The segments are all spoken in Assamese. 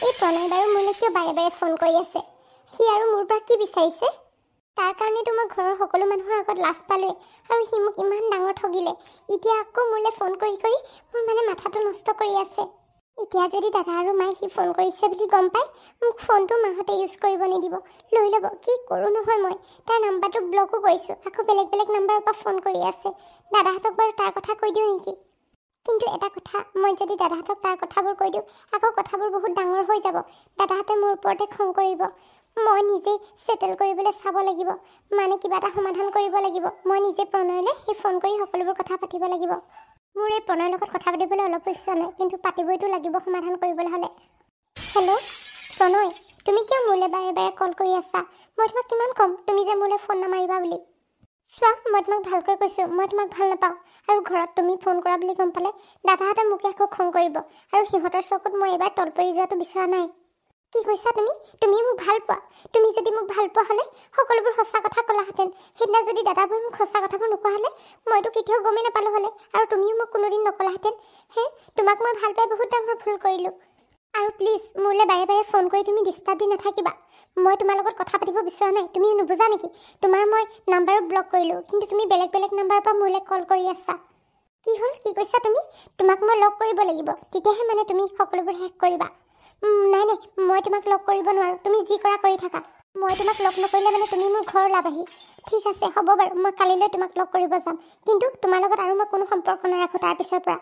এই প্ৰণয় বাৰু মোলৈ কিয় বাৰে বাৰে ফোন কৰি আছে? সি আৰু মোৰ পৰা কি বিচাৰিছে? তাৰ কাৰণেতো মই ঘৰৰ সকলো মানুহৰ আগত লাজ পালোৱে, আৰু সি মোক ইমান ডাঙৰ ঠগিলে। এতিয়া আকৌ মোলৈ ফোন কৰি কৰি মোৰ মানে মাথাটো নষ্ট কৰি আছে। এতিয়া যদি দাদা আৰু মায়ে সি ফোন কৰিছে বুলি গম পায়, মোক ফোনটো মাহঁতে ইউজ কৰিব নিদিব, লৈ ল'ব। কি কৰোঁ নহয় মই? তাৰ নাম্বাৰটো ব্লকো কৰিছোঁ, আকৌ বেলেগ বেলেগ নাম্বাৰৰ পৰা ফোন কৰি আছে। দাদাহঁতক বাৰু তাৰ কথা কৈ দিওঁ নেকি? কিন্তু এটা কথা, মই যদি দাদাহঁতক তাৰ কথাবোৰ কৈ দিওঁ, আকৌ কথাবোৰ বহুত ডাঙৰ হৈ যাব। দাদাহঁতে মোৰ ওপৰতে খং কৰিব। মই নিজেই ছেটেল কৰিবলৈ চাব লাগিব, মানে কিবা এটা সমাধান কৰিব লাগিব। মই নিজে প্ৰণয়লৈ সেই ফোন কৰি সকলোবোৰ কথা পাতিব লাগিব। মোৰ এই প্ৰণয়ৰ লগত কথা পাতিবলৈ অলপ ইচ্ছা নাই, কিন্তু পাতিবইতো লাগিব সমাধান কৰিবলৈ হ'লে। হেল্ল' প্ৰণয়, তুমি কিয় মোলৈ বাৰে বাৰে কল কৰি আছা? মই তোমাক কিমান ক'ম তুমি যে মোলৈ ফোন নামাৰিবা বুলি? চোৱা, মই তোমাক ভালকৈ কৈছোঁ, মই তোমাক ভাল নাপাওঁ। আৰু ঘৰত তুমি ফোন কৰা বুলি গম পালে দাদাহঁতে মোকে আকৌ খং কৰিব, আৰু সিহঁতৰ চকুত মই এবাৰ তল পৰি যোৱাটো বিচৰা নাই। কি কৈছা তুমি? তুমি মোক ভাল পোৱা? তুমি যদি মোক ভাল পোৱা হ'লে সকলোবোৰ সঁচা কথা ক'লাহেঁতেন। সেইদিনা যদি দাদাবোৰে মোক সঁচা কথাবোৰ নোকোৱা হ'লে মইতো কেতিয়াও গমেই নাপালোঁ হ'লে, আৰু তুমিও মোক কোনোদিন নকলাহেঁতেন। তোমাক মই ভাল পাই বহুত ডাঙৰ ভুল কৰিলোঁ। আৰু প্লিজ মোলৈ বাৰে বাৰে ফোন কৰি তুমি ডিষ্টাৰ্ব দি নাথাকিবা। মই তোমাৰ লগত কথা পাতিব বিচৰা নাই, তুমি নুবুজা নেকি? তোমাৰ মই নাম্বাৰো ব্লক কৰিলোঁ, কিন্তু তুমি বেলেগ বেলেগ নাম্বাৰৰ পৰা মোলৈ কল কৰি আছা। কি হ'ল? কি কৈছা তুমি? তোমাক মই লগ কৰিব লাগিব, তেতিয়াহে মানে তুমি সকলোবোৰ শেষ কৰিবা। নাই নাই, মই তোমাক লগ কৰিব নোৱাৰোঁ। তুমি যি কৰা কৰি থাকা। মই তোমাক লগ নকৰিলে মানে তুমি মোৰ ঘৰ ওলাবাহি। ঠিক আছে, হ'ব বাৰু, মই কালিলৈ তোমাক লগ কৰিব যাম, কিন্তু তোমাৰ লগত আৰু মই কোনো সম্পৰ্ক নাৰাখোঁ তাৰপিছৰ পৰা।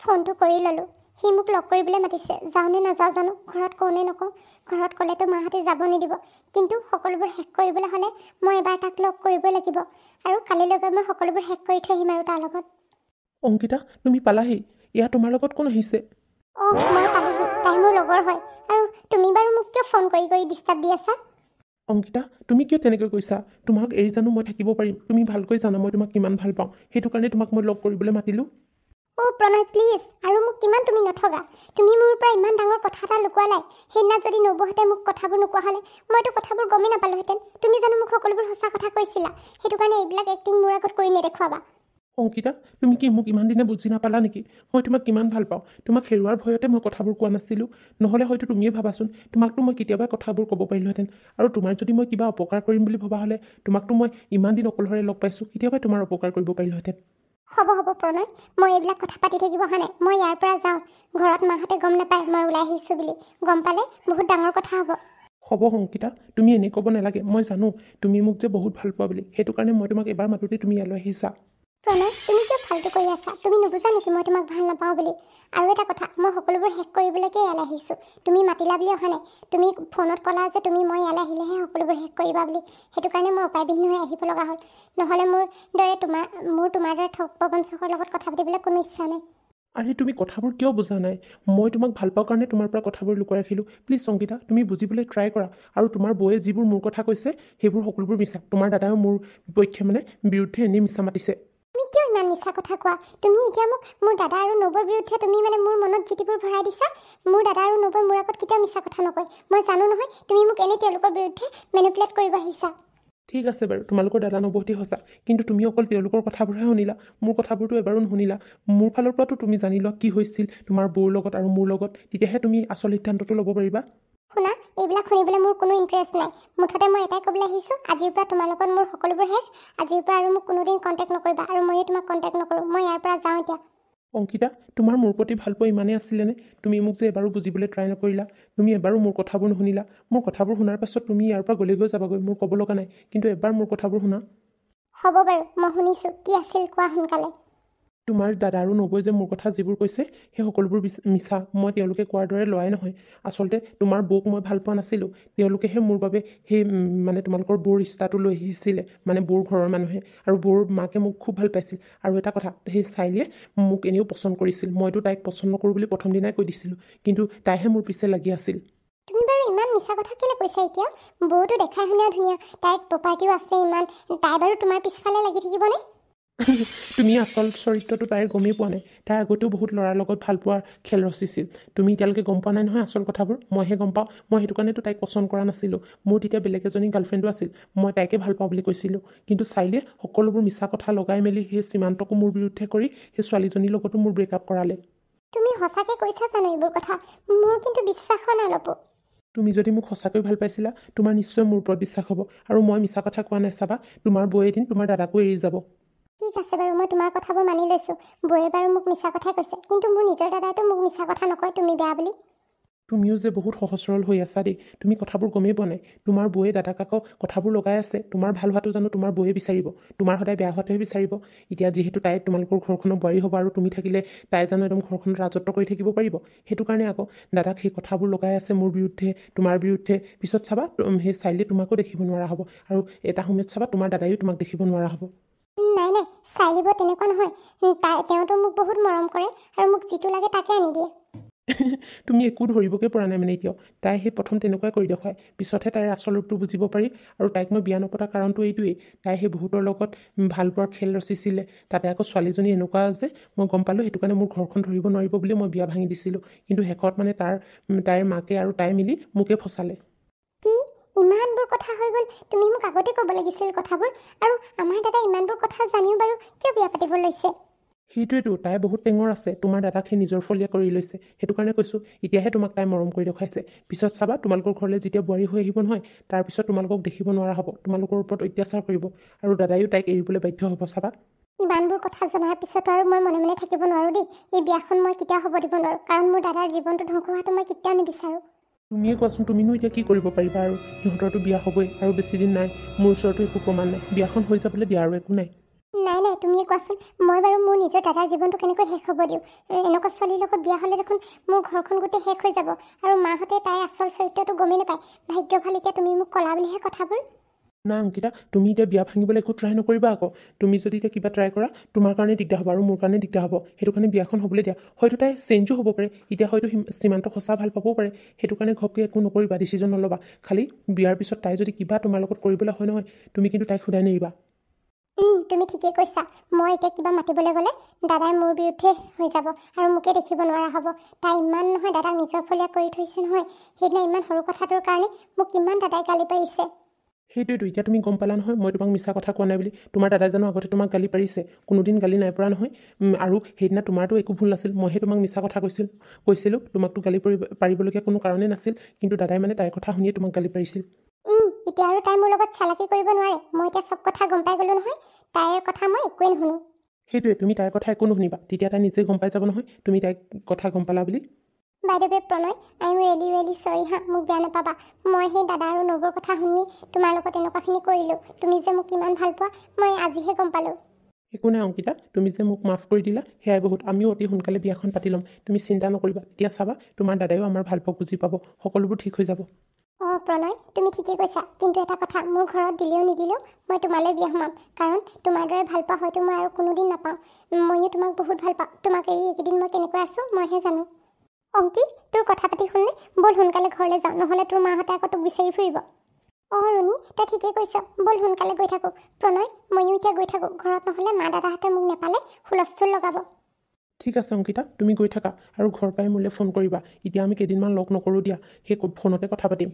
ফোনটো কৰি ল'লোঁ। সি মোক লগ কৰিবলৈ মাতিছে, যাওঁ নে নাযাওঁ জানো। ঘৰত কওঁ নে নকওঁ? ঘৰত ক'লেতো মাহঁতে যাব নিদিব, কিন্তু সকলোবোৰ শেষ কৰিবলৈ হ'লে মই এবাৰ তাক লগ কৰিবই লাগিব, আৰু কালিলৈ গৈ মই সকলোবোৰ শেষ কৰি থৈ আহিম আৰু তাৰ লগত। অংকিতা, তুমি পালাহি? এয়া তোমাৰ লগত কোন আহিছে? মই পালোহি, তাই মোৰ লগৰ হয়। আৰু তুমি বাৰু মোক কিয় ফোন কৰি কৰি ডিষ্টাৰ্ব দি আছা? অংকিতা, তুমি কিয় তেনেকৈ কৈছা? তোমাক এৰি জানো মই থাকিব পাৰিম? তুমি ভালকৈ জানা মই তোমাক কিমান ভাল পাওঁ, সেইটো কাৰণে তোমাক মই লগ কৰিবলৈ মাতিলোঁ। প্ৰণয় প্লিজ, আৰু মোক কিমান তুমি নঠগা। তুমি মোৰ পৰা ইমান ডাঙৰ কথা এটা লুকুৱালাই। সেইদিনা যদি নবৌহঁতে মোক কথাবোৰ নোকোৱা হ'লে মইতো কথাবোৰ গমেই নাপালোহেঁতেন। তুমি জানো মোক সকলোবোৰ সঁচা কথা কৈছিলা? সেইটো কাৰণে এইবিলাক এক্টিং মোৰ আগত কৰি নেদেখুৱাবা। অংকিতা, তুমি কি মোক ইমান দিনে বুজি নাপালা নেকি? মই তোমাক কিমান ভাল পাওঁ। তোমাক হেৰুৱাৰ ভয়তে মই কথাবোৰ কোৱা নাছিলোঁ। নহ'লে হয়তো তুমিয়ে ভাবাচোন, তোমাকতো মই কেতিয়াবা কথাবোৰ ক'ব পাৰিলোহেঁতেন। আৰু তোমাৰ যদি মই কিবা অপকাৰ কৰিম বুলি ভবা হ'লে, তোমাকতো মই ইমান দিন অকলশৰে লগ পাইছোঁ, কেতিয়াবা তোমাৰ অপকাৰ কৰিব পাৰিলোহেঁতেন। হ'ব প্ৰণয়, মই এইবিলাক কথা পাতি থাকিব অহা নাই। মই ইয়াৰ পৰা যাওঁ। ঘৰত মাহঁতে গম নাপায় মই ওলাই আহিছোঁ বুলি। গম পালে বহুত ডাঙৰ কথা হ'ব। হ'ব অংকিতা, তুমি এনেই ক'ব নালাগে। মই জানো তুমি মোক যে বহুত ভাল পোৱা বুলি, সেইটো কাৰণে মই তোমাক এবাৰ মাতোঁতে তুমি ইয়ালৈ আহিছা। প্ৰণয়, তুমি কিয় ফাল্টু কৰি আছা? তুমি নুবুজা নেকি মই তোমাক ভাল নাপাওঁ বুলি? আৰু এটা কথা, মই সকলোবোৰ শেষ কৰিবলৈকে ইয়ালৈ আহিছোঁ। তুমি মাতিলা বুলি অহা নাই। তুমি ফোনত ক'লা যে মই ইয়ালৈ আহিলেহে সকলোবোৰ শেষ কৰিবা বুলি। সেইটো কাৰণে মই উপায়বিহীন হৈ আহিব লগা হ'ল। নহ'লে মোৰ তোমাৰ দৰে ঠগ প্ৰবঞ্চকৰ লগত কথা পাতিবলৈ কোনো ইচ্ছা নাই। আৰে তুমি কথাবোৰ কিয় বুজা নাই? মই তোমাক ভাল পাওঁ কাৰণে তোমাৰ পৰা কথাবোৰ লুকুৱাই ৰাখিলোঁ। প্লিজ অংকিতা, তুমি বুজিবলৈ ট্ৰাই কৰা। আৰু তোমাৰ বৌয়ে যিবোৰ মোৰ কথা কৈছে সেইবোৰ সকলোবোৰ মিছা। তোমাৰ দাদাও মোৰ বিপক্ষে বিৰুদ্ধে এনেই মিছা মাতিছে। তুমি কিয় ইমান মিছা কথা কোৱা? তুমি এতিয়া মোক মোৰ দাদা আৰু নবৌৰ বিৰুদ্ধে তুমি মোৰ মনত যিটিবোৰ ভৰাই দিছা। মোৰ দাদা আৰু নবৌয়ে মোৰ আগত কেতিয়াও মিছা কথা নকয়। মই জানো নহয় তুমি মোক এনেই তেওঁলোকৰ বিৰুদ্ধে মেনিপুলেট কৰিব আহিছা। ঠিক আছে বাৰু, তোমালোকৰ দাদা নবৌহঁতি সঁচা, কিন্তু তুমি অকল তেওঁলোকৰ কথাবোৰহে শুনিলা। মোৰ কথাবোৰতো এবাৰো নুশুনিলা। মোৰ ফালৰ পৰাতো তুমি জানি লোৱা কি হৈছিল তোমাৰ বৌৰ লগত আৰু মোৰ লগত, তেতিয়াহে তুমি আচল সিদ্ধান্তটো ল'ব পাৰিবা। শুনা, এইবিলাক শুনিবলৈ মোৰ কোনো ইণ্টাৰেষ্ট নাই। মুঠতে মই এটাই ক'বলৈ আহিছোঁ, আজিৰ পৰা তোমাৰ লগত মোৰ সকলোবোৰ শেষ। আজিৰ পৰা আৰু মোক কোনোদিন কণ্টেক্ট নকৰিবা, আৰু ময়ো তোমাক কণ্টেক্ট নকৰোঁ। মই ইয়াৰ পৰা যাওঁ এতিয়া। অংকিতা, তোমাৰ মোৰ প্ৰতি ভাল পোৱা ইমানেই আছিলেনে? তুমি মোক যে এবাৰো বুজিবলৈ ট্ৰাই নকৰিলা। তুমি এবাৰো মোৰ কথাবোৰ নুশুনিলা। মোৰ কথাবোৰ শুনাৰ পাছত তুমি ইয়াৰ পৰা গৈ যাবাগৈ, মোৰ ক'ব লগা নাই। কিন্তু এবাৰ মোৰ কথাবোৰ শুনা। হ'ব বাৰু, মই শুনিছোঁ। কি আছিল কোৱা সোনকালে। তোমাৰ দাদা আৰু নবৌয়ে যে মোৰ কথা যিবোৰ কৈছে সেই সকলোবোৰ মিছা। মই তেওঁলোকে কোৱাৰ দৰে ল'ৰাই নহয়। আচলতে তোমাৰ বৌক মই ভাল পোৱা নাছিলোঁ। তেওঁলোকেহে মোৰ বাবে সেই তোমালোকৰ বৌৰ ৰিষ্টাটো লৈ আহিছিলে, বৌৰ ঘৰৰ মানুহে। আৰু বৌৰ মাকে মোক খুব ভাল পাইছিল। আৰু এটা কথা, সেই চাইলিয়ে মোক এনেও পচন্দ কৰিছিল। মইতো তাইক পচন্দ নকৰোঁ বুলি প্ৰথম দিনাই কৈ দিছিলোঁ, কিন্তু তাইহে মোৰ পিছে লাগি আছিল। তুমি বাৰু ইমান মিছা কথা কেলৈ কৈছা এতিয়া? বৌটো দেখাই শুনাই ধুনীয়া, তাইৰ প্ৰপাৰ্টিও আছে ইমান। তাই বাৰু তোমাৰ পিছফালে লাগি থাকিবনে? তুমি আচল চৰিত্ৰটো তাইৰ গমেই পোৱা নাই। তাই আগতেও বহুত ল'ৰাৰ লগত ভাল পোৱাৰ খেল ৰচিছিল। তুমি এতিয়ালৈকে গম পোৱা নাই নহয় আচল কথাবোৰ। মইহে গম পাওঁ। মই সেইটো কাৰণেতো তাইক পচন্দ কৰা নাছিলোঁ। মোৰ তেতিয়া বেলেগ এজনী গাৰ্লফ্ৰেণ্ডো আছিল। মই তাইকে ভাল পাওঁ বুলি কৈছিলোঁ। কিন্তু চাইলিয়ে সকলোবোৰ মিছা কথা লগাই মেলি সেই সীমান্তকো মোৰ বিৰুদ্ধে কৰি সেই ছোৱালীজনীৰ লগতো মোৰ ব্ৰেকআপ কৰালে। তুমি সঁচাকৈ কৈছা জানো এইবোৰ কথা? মোৰ কিন্তু বিশ্বাস হোৱা নাই অলপো। তুমি যদি মোক সঁচাকৈ ভাল পাইছিলা তোমাৰ নিশ্চয় মোৰ ওপৰত বিশ্বাস হ'ব। আৰু মই মিছা কথা কোৱা নাই চাবা, তোমাৰ বৌ এদিন তোমাৰ দাদাকো এৰি যাব। ঠিক আছে বাৰু, মই তোমাৰ কথাবোৰ মানি লৈছোঁ। বৌয়ে বাৰু মোক মিছা কথাই কৈছে, কিন্তু মোৰ নিজৰ দাদাইতো মোক মিছা কথা নকয় তুমি বেয়া বুলি। তুমিও যে বহুত সহজ সৰল হৈ আছা দেই। তুমি কথাবোৰ গমেই পোৱা নাই। তোমাৰ বৌয়ে দাদাক আকৌ কথাবোৰ লগাই আছে। তোমাৰ ভাল হোৱাটো জানো তোমাৰ বৌয়ে বিচাৰিব? তোমাৰ সদায় বেয়া হোৱাটোহে বিচাৰিব। এতিয়া যিহেতু তাই তোমালোকৰ ঘৰখনৰ বোৱাৰী হ'ব আৰু তুমি থাকিলে তাই জানো একদম ঘৰখনত ৰাজত্ব কৰি থাকিব পাৰিব? সেইটো কাৰণে আকৌ দাদাক সেই কথাবোৰ লগাই আছে মোৰ বিৰুদ্ধে, তোমাৰ বিৰুদ্ধে। পিছত চাবা সেই চাইল্ডে তোমাকো দেখিব নোৱাৰা হ'ব। আৰু এটা সময়ত চাবা তোমাৰ দাদায়ো তোমাক দেখিব নোৱাৰা হ'ব। নাই নাই, চাইলিব তেনেকুৱা নহয়। তেওঁতো মোক বহুত মৰম কৰে আৰু মোক যিটো লাগে তাকে আনি দিয়ে। তুমি একো ধৰিবকে পৰা নাই মানে এতিয়াও। তাই সেই প্ৰথম তেনেকুৱাই কৰি দেখুৱায়, পিছতহে তাইৰ আচল ৰূপটো বুজিব পাৰি। আৰু তাইক মই বিয়া নপতা কাৰণটো এইটোৱেই, তাই সেই বহুতৰ লগত ভাল পোৱাৰ খেল ৰচিছিলে। তাতে আকৌ ছোৱালীজনী এনেকুৱা যে মই গম পালোঁ, সেইটো কাৰণে মোৰ ঘৰখন ধৰিব নোৱাৰিব বুলি মই বিয়া ভাঙি দিছিলোঁ। কিন্তু শেষত মানে তাইৰ মাকে আৰু তাই মিলি মোকে ফচালে। কি ইমানবোৰ কথা হৈ গ'ল? তুমি মোক আগতে ক'ব লাগিছিল কথাবোৰ। আৰু আমাৰ দাদা ইমানবোৰ কথা জানিও বাৰু কিয় বিয়া পাতিব লৈছে? সেইটোৱেতো, তাই বহুত টেঙৰ আছে। তোমাৰ দাদাক সেই নিজৰ ফলীয়া কৰি লৈছে। সেইটো কাৰণে কৈছোঁ, এতিয়াহে তোমাক তাই মৰম কৰি দেখুৱাইছে। পিছত চাবা তোমালোকৰ ঘৰলৈ যেতিয়া বোৱাৰী হৈ আহিব নহয়, তাৰপিছত তোমালোকক দেখিব নোৱাৰা হ'ব। তোমালোকৰ ওপৰত অত্যাচাৰ কৰিব আৰু দাদায়ো তাইক এৰিবলৈ বাধ্য হ'ব চাবা। ইমানবোৰ কথা জনাৰ পিছতো আৰু মই মনে মনে থাকিব নোৱাৰোঁ দেই। এই বিয়াখন মই কেতিয়াও হ'ব দিব নোৱাৰোঁ, কাৰণ মোৰ দাদাৰ জীৱনটো ধ্বংস হোৱাটো মই কেতিয়াও নিবিচাৰোঁ। তুমিয়ে কোৱাচোন, তুমিনো এতিয়া কি কৰিব পাৰিবা? আৰু সিহঁতৰতো বিয়া হ'বই আৰু বেছি দিন নাই। মোৰ ওচৰতো একো প্ৰমাণ নাই। বিয়াখন হৈ যাবলৈ দিয়া আৰু একো নাই। নাই নাই, তুমিয়ে কোৱাচোন, মই বাৰু মোৰ নিজৰ দাদাৰ জীৱনটো কেনেকৈ শেষ হ'ব দিওঁ? এনেকুৱা ছোৱালীৰ লগত বিয়া হ'লে দেখোন মোৰ ঘৰখন গোটেই শেষ হৈ যাব। আৰু মাহঁতে তাইৰ আচল চৰিত্ৰটো গমেই নাপায়। ভাগ্য ভাল এতিয়া তুমি মোক ক'লা বুলিহে কথাবোৰ। না অংকিতা, তুমি এতিয়া বিয়া ভাঙিবলৈ একো ট্ৰাই নকৰিবা আকৌ। তুমি যদি এতিয়া কিবা ট্ৰাই কৰা তোমাৰ কাৰণে দিগদাৰ হ'ব আৰু মোৰ কাৰণে দিগদাৰ হ'ব। সেইটো কাৰণে বিয়াখন হ'বলৈ দিয়া। হয়তো তাই চেঞ্জো হ'ব পাৰে, এতিয়া হয়তো সীমান্তক সঁচা ভাল পাবও পাৰে। সেইটো কাৰণে ঘপকৈ একো নকৰিবা, ডিচিজন নল'বা। খালি বিয়াৰ পিছত তাই যদি কিবা তোমাৰ লগত কৰিবলৈ হয় নহয়, তুমি কিন্তু তাইক সোধাই নেৰিবা। তুমি ঠিকেই কৈছা। মই এতিয়া কিবা মাতিবলৈ গ'লে দাদাই মোৰ বিৰুদ্ধে হৈ যাব আৰু মোকে দেখিব নোৱাৰা হ'ব। তাই ইমান নহয় দাদাক নিজৰ ফলীয়া কৰি থৈছে নহয়। সেইদিনা ইমান সৰু কথাটোৰ কাৰণে মোক কিমান দাদাই গালি পাৰিছে। সেইটোৱেতো, এতিয়া তুমি গম পালা নহয় মই তোমাক মিছা কথা কোৱা নাই বুলি। তোমাৰ দাদাই জানো আগতে তোমাক গালি পাৰিছে? কোনোদিন গালি নাই পৰা নহয়। আৰু সেইদিনা তোমাৰতো একো ভুল নাছিল, মইহে তোমাক মিছা কথা কৈছিলোঁ। তোমাকতো গালি পাৰিবলগীয়া কোনো কাৰণেই নাছিল, কিন্তু দাদাই মানে তাইৰ কথা শুনিয়ে তোমাক গালি পাৰিছিল। এতিয়া আৰু তাই মোৰ লগত চালাকি কৰিব নোৱাৰে। মই এতিয়া চব কথা গম পাই গ'লোঁ নহয়। তাইৰ কথা মই একোৱেই নুশুনো। সেইটোৱে, তুমি তাইৰ কথা একো নুশুনিবা। তেতিয়া তাই নিজে গম পাই যাব নহয় তুমি তাইৰ কথা গম পালা বুলি। বাইদেৱে প্ৰণয়, আই এম ৰিয়েলি চৰি হা, মোক বেয়া নাপাবা। মই সেই দাদা আৰু নবৌৰ কথা শুনিয়ে তোমাৰ লগত এনেকুৱাখিনি কৰিলোঁ। তুমি যে মোক ইমান ভাল পোৱা মই আজিহে গম পালোঁ। একো নাই অংকিতা, তুমি যে মোক মাফ কৰি দিলা সেয়াই বহুত। আমিও অতি সোনকালে বিয়াখন পাতি ল'ম, তুমি চিন্তা নকৰিবা। এতিয়া চাবা তোমাৰ দাদায়ো আমাৰ ভাল পোৱা বুজি পাব, সকলোবোৰ ঠিক হৈ যাব। প্ৰণয়, তুমি ঠিকেই কৈছা। কিন্তু এটা কথা, মোৰ ঘৰত দিলেও নিদিলেও মই তোমালৈ বিয়া সোমাম। কাৰণ তোমাৰ দৰে ভাল পোৱা হয়তো মই আৰু কোনোদিন নাপাওঁ। ময়ো তোমাক বহুত ভাল পাওঁ। তোমাক এই এইকেইদিন মই কেনেকৈ আছোঁ মইহে জানো। অংকি, তোৰ কথা পাতি শুনলে, ব'ল সোনকালে ঘৰলৈ যাওঁ, নহ'লে তোৰ মাহঁতে আকৌ তোক বিচাৰি ফুৰিব। ৰুণি, তই ঠিকেই কৈছ, ব'ল সোনকালে গৈ থাকোঁ। প্ৰণয়, ময়ো এতিয়া গৈ থাকোঁ। ঘৰত নহ'লে মা দাদাহঁতে মোক নেপালে হুলস্থুল লগাব। ঠিক আছে অংকিতা, তুমি গৈ থাকা আৰু ঘৰ পাই মোলৈ ফোন কৰিবা। এতিয়া আমি কেইদিনমান লগ নকৰোঁ দিয়া, সেই ফোনতে কথা পাতিম।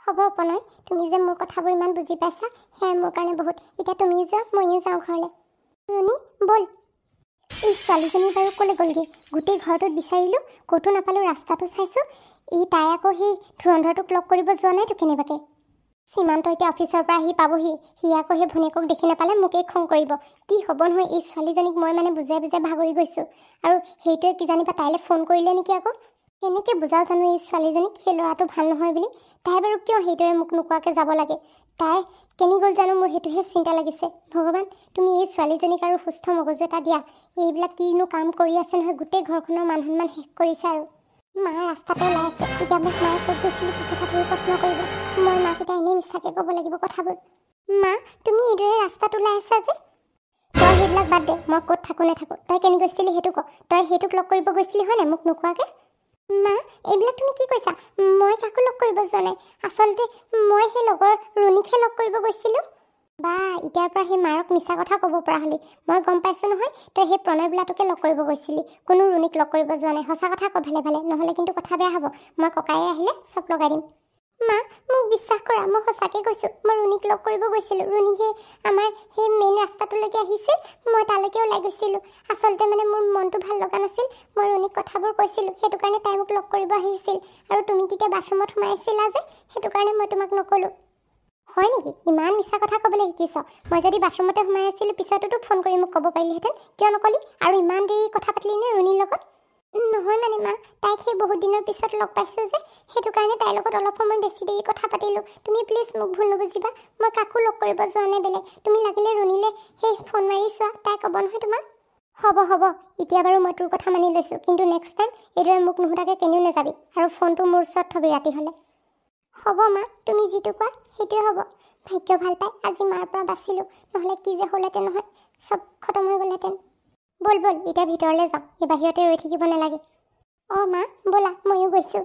হ'ব প্ৰণয়, তুমি যে মোৰ কথাবোৰ ইমান বুজি পাইছা সেয়াই মোৰ কাৰণে বহুত। এতিয়া তুমিও যোৱা, ময়ো যাওঁ ঘৰলৈ। ৰুণি, ব'ল। এই ছোৱালীজনী বাৰু ক'লৈ গ'লগৈ? গোটেই ঘৰটোত বিচাৰিলোঁ, ক'তো নাপালোঁ। ৰাস্তাটো চাইছোঁ, তাই আকৌ সেই ধুৰন্ধৰটোক লগ কৰিব যোৱা নাইতো কেনেবাকৈ। সীমান্ত এতিয়া অফিচৰ পৰা আহি পাবহি, সি আকৌ সেই ভনীয়েকক দেখি নাপালে মোকেই খং কৰিব। কি হ'ব নহয় এই ছোৱালীজনীক মই মানে বুজাই ভাগৰি গৈছোঁ। আৰু সেইটোৱে কিজানিবা তাইলৈ ফোন কৰিলে নেকি আকৌ। কেনেকৈ বুজাওঁ জানো এই ছোৱালীজনীক সেই ল'ৰাটো ভাল নহয় বুলি। তাই বাৰু কিয় সেইদৰে মোক নোকোৱাকৈ যাব লাগে? তাই কেনি গ'ল জানো, মোৰ সেইটোহে চিন্তা লাগিছে। ভগৱান, তুমি এই ছোৱালীজনীক আৰু সুস্থ মগজু এটা দিয়া। এইবিলাক কিনো কাম কৰি আছে নহয়, গোটেই ঘৰখনৰ মান সন্মান শেষ কৰিছে। আৰু মা ৰাস্তাতে ওলাই আছে। এতিয়া মোক মায়ে ক'ত গৈছিলোঁ কি কথা ধৰি প্ৰশ্ন কৰিব। মই মাক এতিয়া এনেই মিছাকৈ ক'ব লাগিব কথাবোৰ। মা, তুমি এইদৰে ৰাস্তাত ওলাই আছা যে? তই সেইবিলাক বাদ দে, মই ক'ত থাকোঁ নাথাকোঁ। তই কেনি গৈছিলি সেইটো ক। তই সেইটোক লগ কৰিব গৈছিলি হয় নাই মোক নোকোৱাকৈ? মা, এইবিলাক তুমি কি কৈছা? মই কাকো লগ কৰিব যোৱা নাই। আচলতে মই সেই লগৰ ৰুণিকহে লগ কৰিব গৈছিলোঁ। বা, এতিয়াৰ পৰা সেই মাৰক মিছা কথা ক'ব পৰা হ'লি। মই গম পাইছোঁ নহয়, তই সেই প্ৰণয় বোলাটোকে লগ কৰিব গৈছিলি, কোনো ৰুণিক লগ কৰিব যোৱা নাই। সঁচা কথা ক ভালে, নহ'লে কিন্তু কথা বেয়া হ'ব। মই ককায়ে আহিলে চব লগাই দিম। মা, মোক বিশ্বাস কৰা, মই সঁচাকৈ কৈছোঁ। মই ৰুণীক লগ কৰিব গৈছিলোঁ। ৰুণী আমাৰ সেই মেইন ৰাস্তাটোলৈকে আহিছিল, মই তালৈকে ওলাই গৈছিলোঁ। আচলতে মানে মোৰ মনটো ভাল লগা নাছিল। মই ৰুণীক কথাবোৰ কৈছিলোঁ, সেইটো কাৰণে তাই মোক লগ কৰিব আহিছিল। আৰু তুমি তেতিয়া বাথৰুমত সোমাই আছিলা যে, সেইটো কাৰণে মই তোমাক নক'লোঁ। হয় নেকি? ইমান মিছা কথা ক'বলৈ শিকিছ। মই যদি বাথৰুমতে সোমাই আছিলোঁ, পিছতোতো ফোন কৰি মোক ক'ব পাৰিলিহেঁতেন, কিয় নক'লি? আৰু ইমান দেৰি কথা পাতিলি নে ৰুণীৰ লগত? নহয় মানে মা, তাইক সেই বহুত দিনৰ পিছত লগ পাইছোঁ যে, সেইটো কাৰণে তাইৰ লগত অলপ সময় বেছি দেৰি কথা পাতিলোঁ। তুমি প্লিজ মোক ভুল নুবুজিবা। মই কাকো লগ কৰিব যোৱা নাই বেলেগ। তুমি লাগিলে ৰুণীলে সেই ফোন মাৰি চোৱা, তাই ক'ব নহয় তোমাক। হ'ব, এতিয়া বাৰু মই তোৰ কথা মানি লৈছোঁ, কিন্তু নেক্সট টাইম এইদৰে মোক নুসুধাকৈ কেনিও নাযাবি, আৰু ফোনটো মোৰ ওচৰত থবি ৰাতি হ'লে। হ'ব মা, তুমি যিটো কোৱা সেইটোৱে হ'ব। ভাগ্য ভাল পাই আজি মাৰ পৰা বাচিলোঁ, নহ'লে কি যে হ'লহেঁতেন নহয়, চব খতম হৈ গ'লহেঁতেন। ব'ল এতিয়া ভিতৰলৈ যাওঁ, এই বাহিৰতে ৰৈ থাকিব নালাগে। অঁ মা, ব'লা, ময়ো গৈছোঁ।